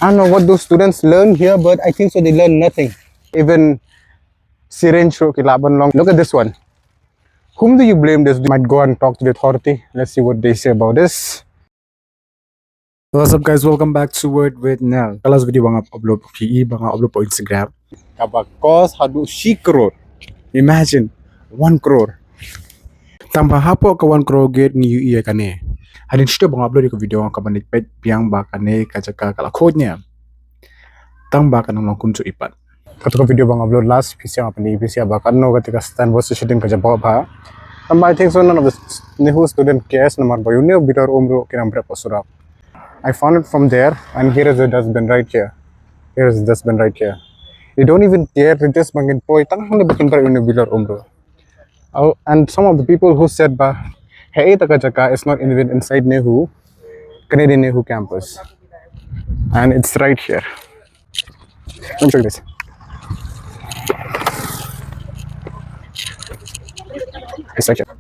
I don't know what those students learn here, but I think so they learn nothing. Even syringe kilaban long. Look at this one. Whom do you blame this? You might go and talk to the authority. Let's see what they say about this. What's up guys? Welcome back to Word with Nel. Kalas video bang upload po PE bang upload po Instagram. Kapag cost hadu 1 crore. Imagine 1 crore. Tambah hapo ka 1 crore get NeHu iya kane. Hadin siya bang upload ko video ang kabanit pet piang ba kane kajaka kala code niya. Tang ba kanang lang kunso ipat. Kato ka video bang upload last PC ang apani PC ba kanno katika stand was shooting ka jaba ba. I think so none of the NeHu student cares naman ba yun bitar umro kinang brepo surap. I found it from there, and here is the dustbin right here. Here is the dustbin right here. They don't even care to just bangin po. And some of the people who said, "Bah, hey, Takajaka is not even inside NeHu, Canadian NeHu campus," and it's right here. Let me show you this. It's right here.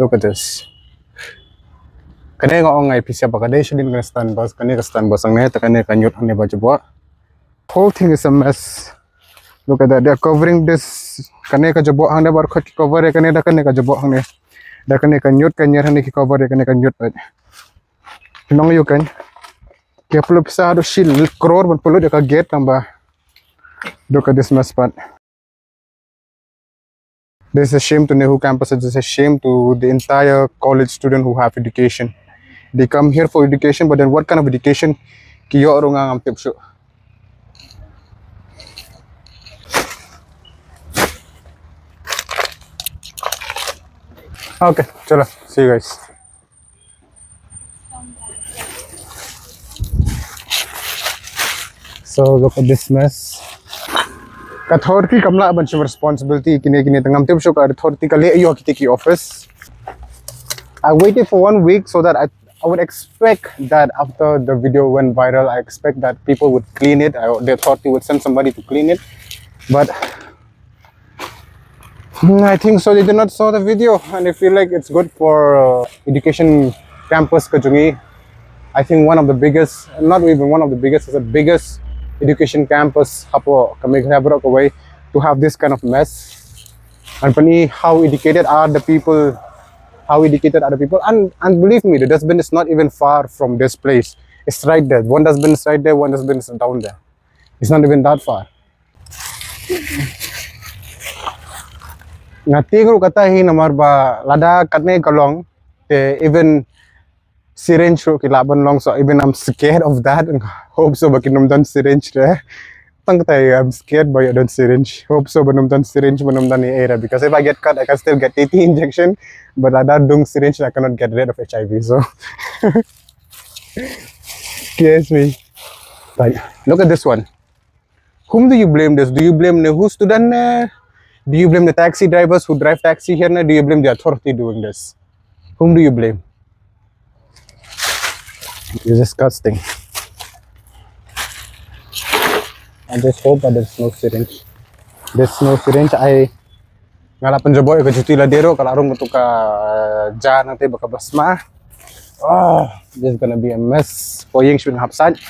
Look at this. Kani nga ongay pisya ba kani siya din stand bus kani ka stand bus ang neta kani kanyot ang neba jabo. Whole thing is a mess. Look at that, they are covering this kani ka jabo ang neba ko cover kani da kani ka jabo ang ne da kani kanyot kanya hani ki cover kani kanyot but nong you kan kaya pulo pisa do shil crore man pulo ka get tamba. Look at this mess part. This is a shame to NeHu campus. It's a shame to the entire college student who have education. They come here for education, but then what kind of education? Kiyo nga ang tipsyo. Okay, chalo. See you guys. So look at this mess. Authority kamla a bunch of responsibility kini tangam tipsyo ka authority kali ayo kitiki office. I waited for 1 week so that I would expect that after the video went viral, I expect that people would clean it. The authority would send somebody to clean it. But I think so they did not saw the video, and I feel like it's good for education campus Kajungi. I think one of the biggest, not even one of the biggest, is the biggest education campus hapo kami away to have this kind of mess. And pani how educated are the people? How educated are the people? And believe me, the dustbin is not even far from this place. It's right there. One dustbin is right there, one dustbin is down there. It's not even that far. Natigro katahi namar ba lada katne kalong even syringe kilaban long, so even I'm scared of that and hope so bakinumdan syringe re. I'm scared by your syringe. Hope so banumdan syringe banumdan ni era, because if I get cut I can still get TT injection, but I dung syringe I cannot get rid of HIV, so scares me. But look at this one. Whom do you blame this? Do you blame NeHu student? Do you blame the taxi drivers who drive taxi here? Do you blame the authority doing this? Whom do you blame? It's disgusting. I just hope that there's no syringe. There's no syringe. I ngalapan jabo ko juti ladero kalarong to ka jan nate baka basma. Oh, this is gonna be a mess for Ying Shun Hapsan.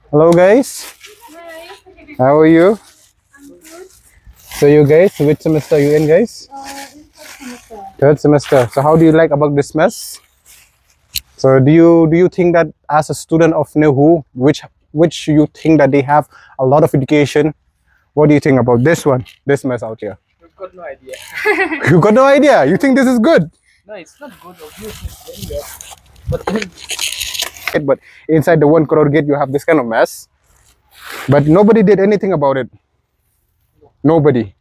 Hello guys. How are you? I'm good. So you guys, which semester are you in, guys? Third semester. So how do you like about this mess? So do you think that as a student of NeHu, which you think that they have a lot of education, what do you think about this one, this mess out here? You've got no idea. You got no idea. You think this is good? No, it's not good. Obviously, it's very bad. But inside the 1 crore gate, you have this kind of mess. But nobody did anything about it. Nobody.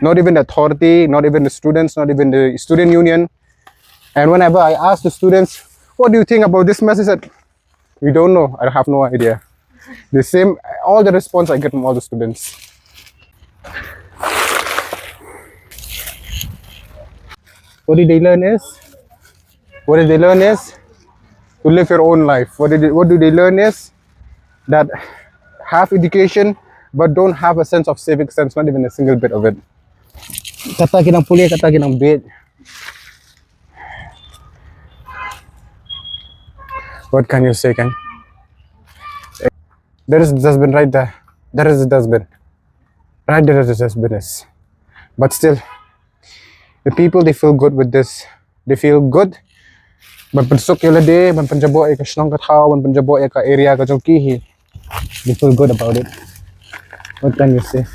Not even the authority, not even the students, not even the student union. And whenever I ask the students, what do you think about this mess? They said, we don't know. I have no idea. The same, all the response I get from all the students. What did they learn is to live your own life. What do they learn is that have education but don't have a sense of civic sense, not even a single bit of it. Kata kinang puli, kata kinang bit. What can you say, Ken? There is a dustbin right there. There is a dustbin. Right there is a dustbin is. But still, the people, they feel good with this. They feel good. Man pensok yun day, man panjabo ay kasyong katao, man panjabo ay ka area ka jong kihi. They feel good about it. What can you say?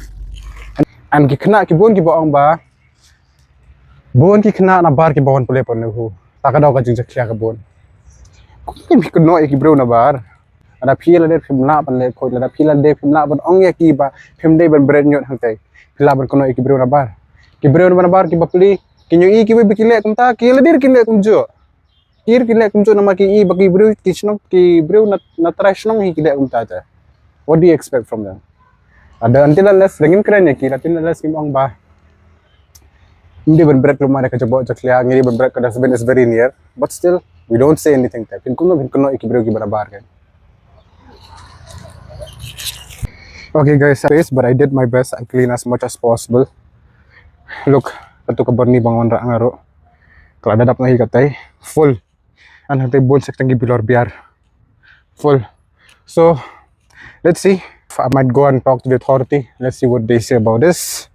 And kikna kibon kibaong ba? Buon kikna na bar kibawan pala po NeHu. Taka daw ka jing jakya ka buon. Kung kuno ikibro na bar. Ada pila de pimla pan le ko ada pila de pimla ban ong ya ki ba pimde ban bread nyot hangtai. Pila ban kuno ikibro na bar. Kibro na bar ki bapli kinyo ikibe bikile kumta kila dir kile kumjo. Kir kile kumjo nama ki i baki bro kisnong ki bro na trash nong hi kile kumta ta. What do you expect from them? Ada until unless dengin keren ya ki until unless kimong ba. Hindi ban bread lumare ka jabo jaklia ngiri ban bread ka dustbin is very near but still we don't say anything ta. Pinkuno ikibro ki bar kan. Okay guys, but I did my best. I clean as much as possible. Look, ito ka barni bangon ra ang aro. Kala dadap na hikatay, full. An hantay bon sa tangi bilor biar. Full. So, let's see. If I might go and talk to the authority. Let's see what they say about this.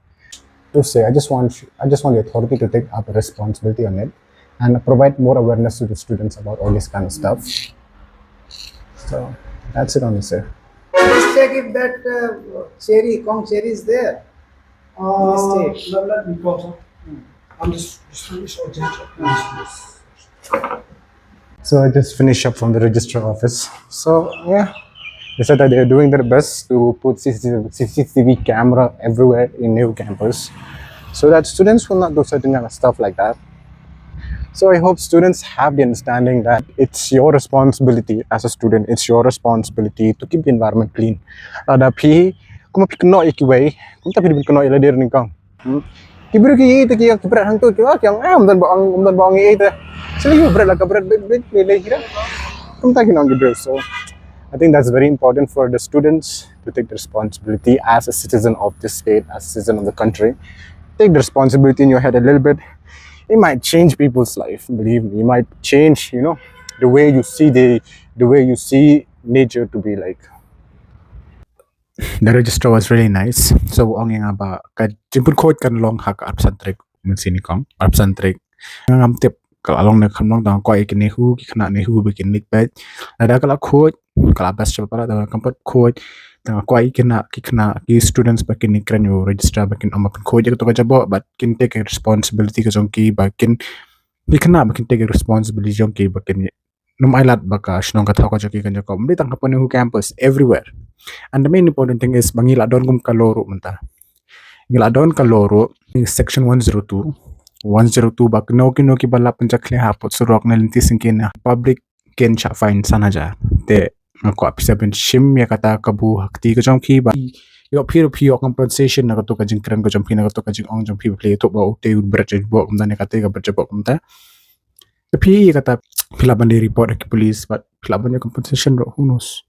To say, I just want the authority to take up a responsibility on it and provide more awareness to the students about all this kind of stuff. So, that's it on this. Please check if that Kong cherry is there. Let me go. So. I'm just finish or So I just finished up from the registrar office. So yeah, they said that they're doing their best to put CCTV camera everywhere in NeHu campus so that students will not do certain kind of stuff like that. So I hope students have the understanding that it's your responsibility as a student, it's your responsibility to keep the environment clean. Ada pi, kung mapikno ikiway, kung tapi dibikno iladir ning kang. Kibro ki ite ki kibra hang to ki ang amdan ba ang ite. So you bread like a bread like here. Kung ta kinang gibro. So I think that's very important for the students to take the responsibility as a citizen of this state, as a citizen of the country. Take the responsibility in your head a little bit. It might change people's life, believe me. It might change, the way you see nature to be like. The registrar was really nice. So ang nga ba ka jingpynkhuid kan long hak absantrik mun sini kong absantrik ngam tip kalong na kamnong dang ko ikin NeHu ki khana NeHu bikin nikbet ada kala khod kala bas chal para da kampat khod da ko ikin ki khana ki students bakin nikran yo registrar bakin amap khod to ka jabo but kin take responsibility ka jong ki bakin ki khana bakin take responsibility jong ki bakin num ailat baka shnong ka thau ka joki kan joko mli tang kapon NeHu campus everywhere. And the main important thing is bangila don gum kaloro manta. Ngila don kaloro section 102 bak no ki bala panjakle hapot surok na lintis kin public ken cha fine sanaja te ko apisa ben shim ya kata kabu hakti ko jong ki ba yo piro compensation na to ka jing kran ko jong pina to ka jing ong jong pi play to ba te budget bo kum ne kate ka budget bo kum ta the pi kata pilaban di report ki police but pilaban yo compensation ro who knows.